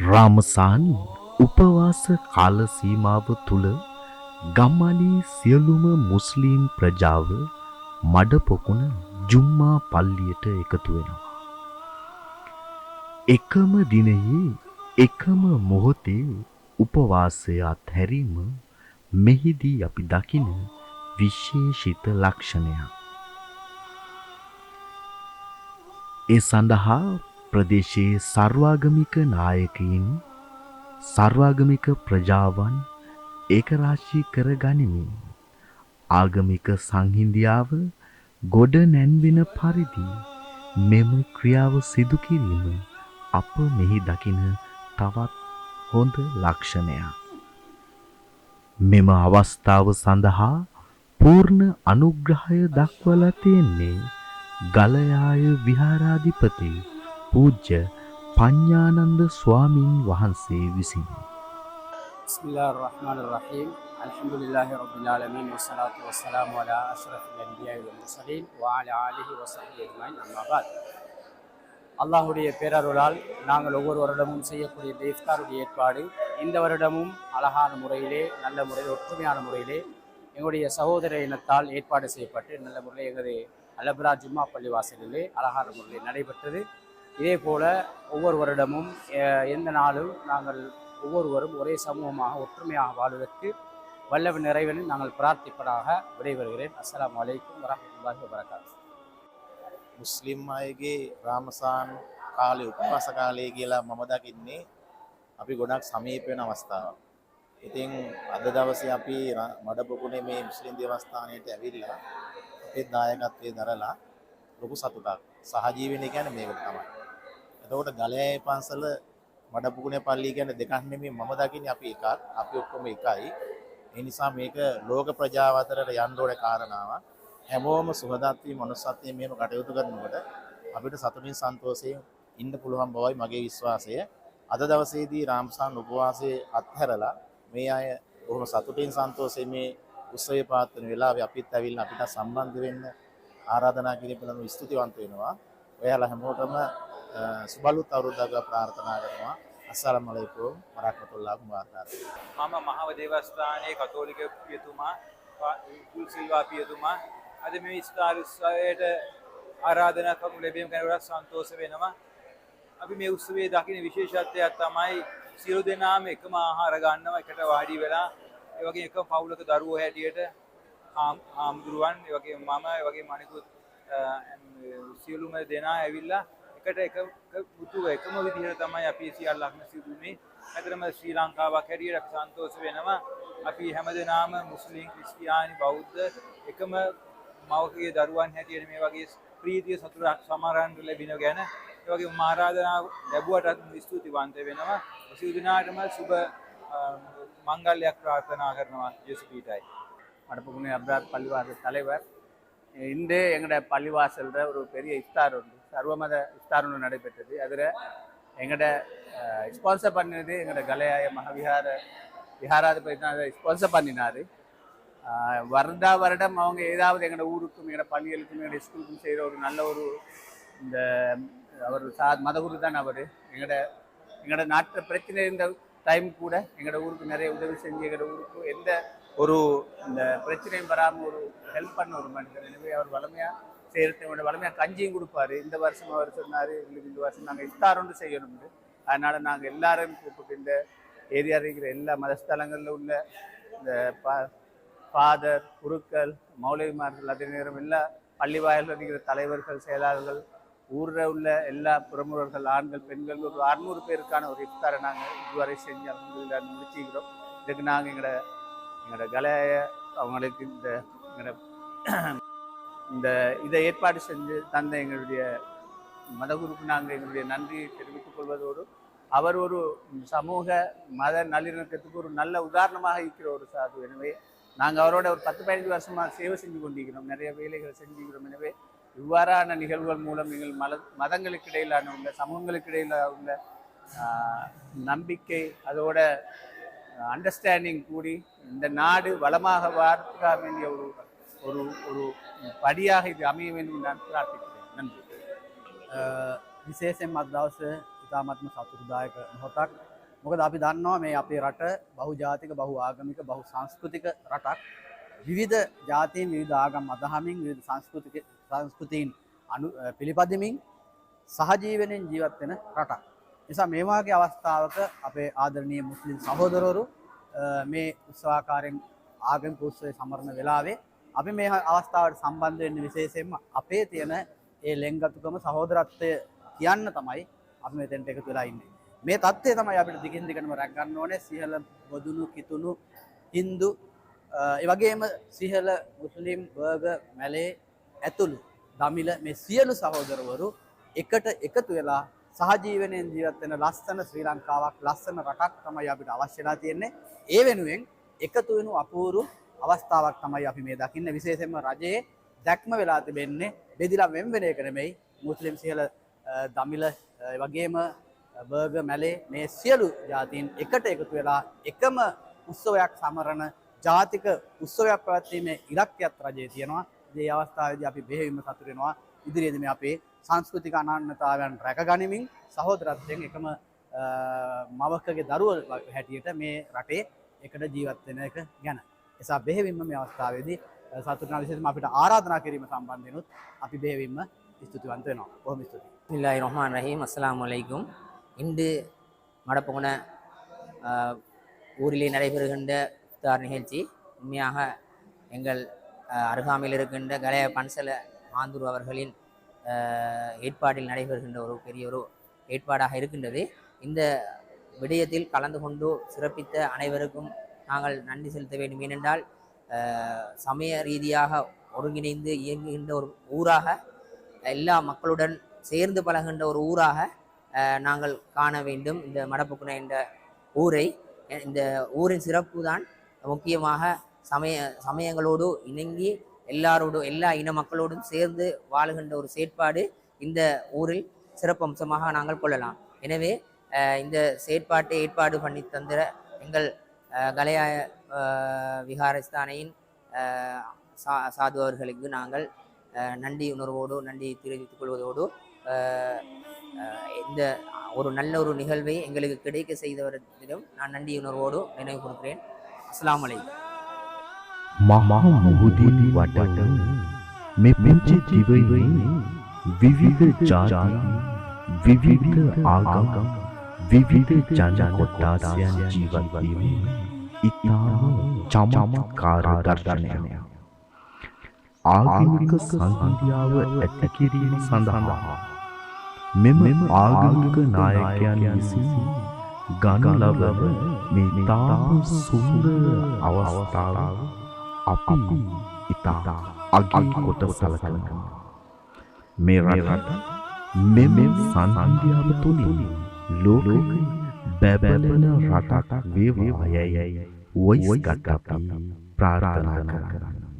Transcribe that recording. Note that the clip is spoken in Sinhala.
රාමසාන් උපවාස කාල සීමාව තුල ගම්මානයේ සියලුම මුස්ලිම් ප්‍රජාව මඩපොකුණ ජුම්මා පල්ලියට එකතු වෙනවා. එකම දිනයේ එකම මොහොතේ උපවාසය අත්හැරීම මෙහිදී අපි දකින විශේෂිත ලක්ෂණයක්. ඒ සඳහා ප්‍රදේශයේ සර්වාගමික නායකයින් සර්වාගමික ප්‍රජාවන් ඒකරාශී කර ගනිමින් ආගමික සංහිඳියාව ගොඩ නැන්වෙන පරිදි මෙම ක්‍රියාව සිදු කිරීම අප මෙහි දකින තවත් හොඳ ලක්ෂණයක්. මෙම අවස්ථාව සඳහා පූර්ණ අනුග්‍රහය දක්වලා තියෙන්නේ ගලයාය විහාරාධිපති පූජ්‍ය පඤ්ඤානන්ද ස්වාමින් වහන්සේ විසින්. බිස්මිල්ලාහිර් රහ්මානිර් රහීම්. අල්හම්දුලිල්ලාහි රබ්බිල් ආලමීන් වස්සලාතු වස්සලාමු අලා අශ්රෆිල් අන්බියායි වල් මුර්සලීන් වஅலா ஆலிஹி வஸஹ்பிஹி அஜ்மஈன். அம்மா பாத். அல்லாஹ்வுடைய பேரருளால் நாங்கள் ஒவ்வொரு வருடமும் செய்யக்கூடிய இந்த இஃப்தாருடைய ஏற்பாடு இந்த வருடமும் அழகான முறையிலே நல்ல முறையில் ஒற்றுமையான முறையிலே எங்களுடைய சகோதர இனத்தால் ஏற்பாடு செய்யப்பட்டு நல்ல முறையில் எங்களுடைய அலப்ரா ஜும்மா பள்ளிவாசலிலே அழகான முறையில் நடைபெற்றது. இதே போல ஒவ்வொரு வருடமும் எந்த நாளும் நாங்கள் ஒவ்வொருவரும் ஒரே சமூகமாக ஒற்றுமையாக வாழ்வதற்கு வல்லவன் நிறைவனை நாங்கள் பிரார்த்திப்பதாக விடைபெறுகிறேன். அஸ்ஸலாமு அலைக்கும் வரஹ்மத்துல்லாஹி வபரகாத்துஹு. මුස්ලිම් අයගේ රාමසාන් කාලේ උපවාස කාලය කියලා මම දකින්නේ අපි ගොඩක් සමීප වෙන අවස්ථාවක්. ඉතින් අද දවසේ අපි මඩපොකුණේ මේ මුස්ලිම් දේවස්ථානයට ඇවිල්ලා අපේ දායකත්වයේ දරලා ලොකු සතුටක් සහජීවනය කියන්නේ මේකට තමයි. එතකොට ගලයාය පන්සල මඩපොකුණේ පල්ලිය කියන්නේ දෙකක් නෙමෙයි මම දකින්නේ අපි එකක්. අපි ඔක්කොම එකයි. ඒ නිසා මේක ලෝක ප්‍රජාව අතරට යන්න ඕනේ කාරණාවක්. හැමෝම සුහදත්වී මනුස්සත්වයෙන් මෙහෙම කටයුතු කරනකොට අපිට සතුටින් සන්තෝෂයෙන් ඉන්න පුළුවන් බවයි මගේ විශ්වාසය. අද දවසේදී රාමසාන් උපවාසයේ අත්හැරලා මේ අය බොහොම සතුටින් සන්තෝෂයෙන් මේ උත්සවය පවත්වන වෙලාවේ අපිත් ඇවිල්ලා අපිට සම්බන්ධ වෙන්න ආරාධනා කිරීම පිළිබඳව ස්තුතිවන්ත වෙනවා. ඔයාලා හැමෝටම සුබලුත් අවුරුද්දක් ප්‍රාර්ථනා කරනවා. අස්සලාමු අලයිකුම් වරහ්මතුල්ලාහි වබරකාතුහ්. මම මහව දේවස්ථානයේ කතෝලික පියතුමා පුල් සිල්වා පියතුමා අද මේ ඉස්තාර උත්සවයට ආරාධනා කරනු ලැබීම ගැන ගොඩක් සන්තෝෂ වෙනවා. අපි මේ උත්සවයේ දකින්න විශේෂත්වයක් තමයි සියලු දෙනාම එකම ආහාර ගන්නවා, එකට වාඩි වෙලා, ඒ වගේම එකම පවුලක දරුවෝ හැටියට ආම්දුරුවන්, ඒ වගේම මම, ඒ වගේම අනිකුත් සියලුම දෙනා ඇවිල්ලා එකට එකම විදිහට තමයි අපි සියල්ලක්ම සිදුුනේ. ඇත්තටම ශ්‍රී ලංකාවක් හැටියට අපි සන්තෝෂ වෙනවා. අපි හැමදෙනාම මුස්ලිම්, ක්‍රිස්තියානි, බෞද්ධ එකම මවකගේ දරුවන් හැටියට මේ වගේ ප්‍රීතිය සතුටක් සමරන්න ලැබෙන ගැන ඒ වගේම ආරාධනා ලැබුවට ස්තුතිවන්ත වෙනවා. සියලු දෙනාටම සුබ මංගල්‍යයක් ප්‍රාර්ථනා කරනවා. ජේසුපීටයි. மடப்புக்குனி அப்ராத் பள்ளிவாசல் தலைவர். இன்று எங்களோட பள்ளிவாசலில் ஒரு பெரிய இஃப்தார் உண்டு, சர்வமத இஃப்தார் ஒன்று நடைபெற்றது. அதில் எங்களோட ஸ்பான்சர் பண்ணினது எங்களோட கலையாய விஹாராதிபதி தான் அதை ஸ்பான்சர் பண்ணினார். வருடம் அவங்க ஏதாவது எங்களோட ஊருக்கும் எங்களோட பள்ளிகளுக்கும் எங்களோட ஸ்கூலுக்கும் செய்கிற ஒரு நல்ல ஒரு இந்த அவர் மதகுரு தான் அவர். எங்களோட நாட்டு பிரச்சனை இருந்த டைம் கூட எங்களோட ஊருக்கு நிறைய உதவி செஞ்சு எங்களோட ஊருக்கு எந்த ஒரு இந்த பிரச்சனையும் வராமல் ஒரு ஹெல்ப் பண்ண ஒரு மனிதர். எனவே அவர் வளமையாக செய்கிறத வளமையாக கஞ்சியும் கொடுப்பாரு. இந்த வருஷம் அவர் சொன்னார், எங்களுக்கு இந்த வருஷம் நாங்கள் இஃப்தார் ஒன்று செய்யணும்னு. அதனால் நாங்கள் எல்லாரும் கூப்பிட்டு இந்த ஏரியாவில் இருக்கிற எல்லா மதஸ்தலங்களில் உள்ள இந்த ஃபாதர், குருக்கள், மௌலவிமார்கள், அதே நேரம் எல்லா பள்ளி வாயிலில் இருக்கிற தலைவர்கள், செயலாளர்கள், ஊரில் உள்ள எல்லா பிரமுகர்கள், ஆண்கள், பெண்கள் ஒரு 600 பேருக்கான ஒரு இஃப்தாரை நாங்கள் இதுவரை செஞ்சு முடிச்சுக்கிறோம். இதுக்கு நாங்கள் எங்களோட கலைய அவங்களுக்கு இந்த இதை ஏற்பாடு செஞ்சு தந்த எங்களுடைய மதகுருக்கு நாங்கள் எங்களுடைய நன்றியை தெரிவித்துக் கொள்வதோடு அவர் ஒரு சமூக மத நல்லிணக்கத்துக்கு ஒரு நல்ல உதாரணமாக இருக்கிற ஒரு சாது. எனவே நாங்கள் அவரோட ஒரு 10-15 வருஷமாக சேவை செஞ்சு கொண்டிருக்கிறோம், நிறைய வேலைகளை செஞ்சுக்கிறோம். எனவே இவ்வாறான நிகழ்வுகள் மூலம் எங்கள் மதங்களுக்கு இடையிலான உள்ள சமூகங்களுக்கு இடையில உள்ள நம்பிக்கை, அதோட அண்டர்ஸ்டாண்டிங் கூடி இந்த நாடு வளமாக வாழ வேண்டிய ஒரு ஒரு படியாக இது அமைய வேண்டும் நான் பிரார்த்திக்கிறேன். நன்றி. විශේෂයෙන්ම අද දවසේ ඉතාමත්ම සතුටුදායක මොහොතක්. මොකද අපි දන්නවා මේ අපේ රට බහුජාතික බහු ආගමික බහු සංස්කෘතික රටක්. විවිධ ජාතීන් විවිධ ආගම් අදහමින් විවිධ සංස්කෘතීන් පිළිපදමින් සහජීවනයෙන් ජීවත් වෙන රටක්. නිසා මේ වගේ අවස්ථාවක අපේ ආදරණීය මුස්ලිම් සහෝදරවරු මේ උත්සවාකාරයෙන් ආගමික උත්සවයේ සමරන වෙලාවේ අපි මේ අවස්ථාවට සම්බන්ධ වෙන්න විශේෂයෙන්ම අපේ තියෙන ඒ ලෙන්ගතුකම සහෝදරත්වය කියන්න තමයි අපි මෙතෙන්ට එකතු වෙලා ඉන්නේ. මේ தත්ත්වය තමයි අපිට දිගින් දිගටම රැක ගන්න ඕනේ. සිහල බොදුනු කිතුණු හින්දු ඒ වගේම සිහල මුස්ලිම් වර්ග මැලේ ඇතුළු දමිළ මේ සියලු සහෝදරවරු එකට එකතු වෙලා සහජීවනයෙන් ජීවත් වෙන ලස්සන ශ්‍රී ලංකාවක් ලස්සන රටක් තමයි අපිට අවශ්‍යලා තියෙන්නේ. ඒ වෙනුවෙන් එකතු වෙනු අපූර්ව අවස්ථාවක් තමයි අපි මේ දකින්නේ. විශේෂයෙන්ම රජයේ දැක්ම වෙලා තිබෙන්නේ බෙදිලා වෙන් වෙන එක නෙමෙයි. මුස්ලිම් සිහල දමිළ ඒ වගේම බර්ග මැලේ මේ සියලු ජාතීන් එකට එකතු වෙලා එකම උත්සවයක් සමරන ජාතික උත්සවයක් පැවැත්වීමේ ඉලක්කයක් රජයේ තියෙනවා. මේ අවස්ථාවේදී අපි බෙහෙවින්ම සතුටු වෙනවා. ඉදිරියේදී මේ අපේ සංස්කෘතික අනන්‍යතාවයන් රැකගනිමින් සහෝදරත්වයෙන් එකම මවකගේ දරුවෝ හැටියට මේ රටේ එකට ජීවත් වෙන එක ගැන. එසා බෙහෙවින්ම මේ අවස්ථාවේදී සතුටු වෙන විශේෂයෙන්ම අපිට ආරාධනා කිරීම සම්බන්ධෙනුත් අපි බෙහෙවින්ම ස්තුතිවන්ත වෙනවා. බොහොම ස්තුතියි. பிஸ்மில்லாஹிர் ரஹ்மான் ரஹீம். அஸ்ஸலாமு அலைக்கும். இன்று மடப்புகுண ஊரிலே நடைபெறுகின்ற இஃப்தார் நிகழ்ச்சி உண்மையாக எங்கள் அருகாமையில் இருக்கின்ற கலைய பன்சல ஆந்தூர் அவர்களின் ஏற்பாட்டில் நடைபெறுகின்ற ஒரு பெரிய ஒரு ஏற்பாடாக இருக்கின்றது. இந்த விடயத்தில் கலந்து கொண்டு சிறப்பித்த அனைவருக்கும் நாங்கள் நன்றி செலுத்த வேண்டும். ஏனென்றால் சமய ரீதியாக ஒருங்கிணைந்து இயங்குகின்ற ஒரு ஊராக எல்லா மக்களுடன் சேர்ந்து பழகின்ற ஒரு ஊராக நாங்கள் காண வேண்டும் இந்த மடப்புக்குண என்ற ஊரை. இந்த ஊரின் சிறப்பு தான் முக்கியமாக சமயங்களோடு இணங்கி எல்லா இன மக்களோடும் சேர்ந்து வாழுகின்ற ஒரு செயற்பாடு இந்த ஊரில் சிறப்பம்சமாக நாங்கள் கொள்ளலாம். எனவே இந்த செயற்பாட்டை ஏற்பாடு பண்ணி தந்திர எங்கள் கலைய விகாரஸ்தானையின் சாது அவர்களுக்கு நாங்கள் நன்றி உணர்வோடு நன்றி தெரிவித்துக் கொள்வதோடு இந்த ஒரு நல்ல ஒரு நிகழ்வை எங்களுக்கு கிடைக்க செய்தவரிடம் நான் நன்றி உணர்வோடு நினைவு கொடுக்கிறேன். அஸ்ஸலாமு அலைக்கும். මහා මුහුදින් වටන මේ පුංචි දිවයිනේ විවිධ ජාති විවිධ ආගම් විවිධ ජන කොට්ටාසයන් ජීවත් වීම ඉතාම චමත්කාර දර්ශනයක්. ආගමික සංහිඳියාව ඇති කිරීම සඳහා මෙම ආගමික නායකයන් විසින් ගනු ලබන මේ තාම සුන්දර අවස්ථාව අපි ඉතා අගය කොට සලකනවා. මේ රට මෙම සංහිඳියාව තුළින් ලෝකෙක බැබලෙන රටක් වේවා යයි වොයිස් ගත් අපි ප්‍රාර්ථනා කරනවා.